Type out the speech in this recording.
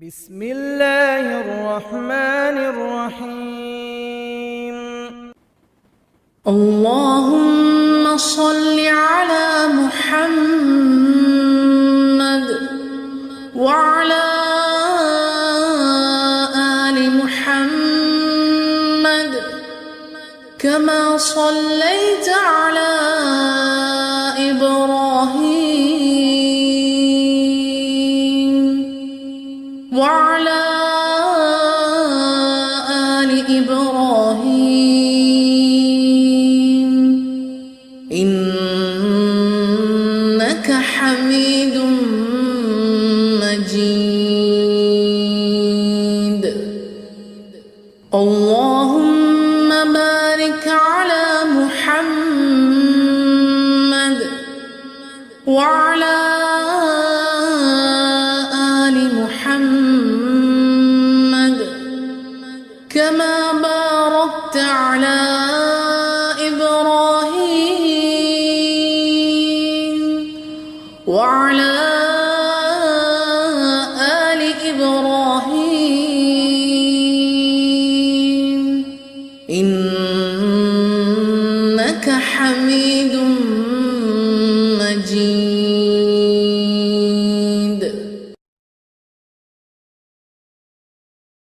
بسم الله الرحمن الرحيم. اللهم صل على محمد وعلى آل محمد كما صليت على إبراهيم وعلى آل إبراهيم إنك حميد مجيد. اللهم بارك على محمد وعلى آل محمد كما باركت على إبراهيم وعلى آل إبراهيم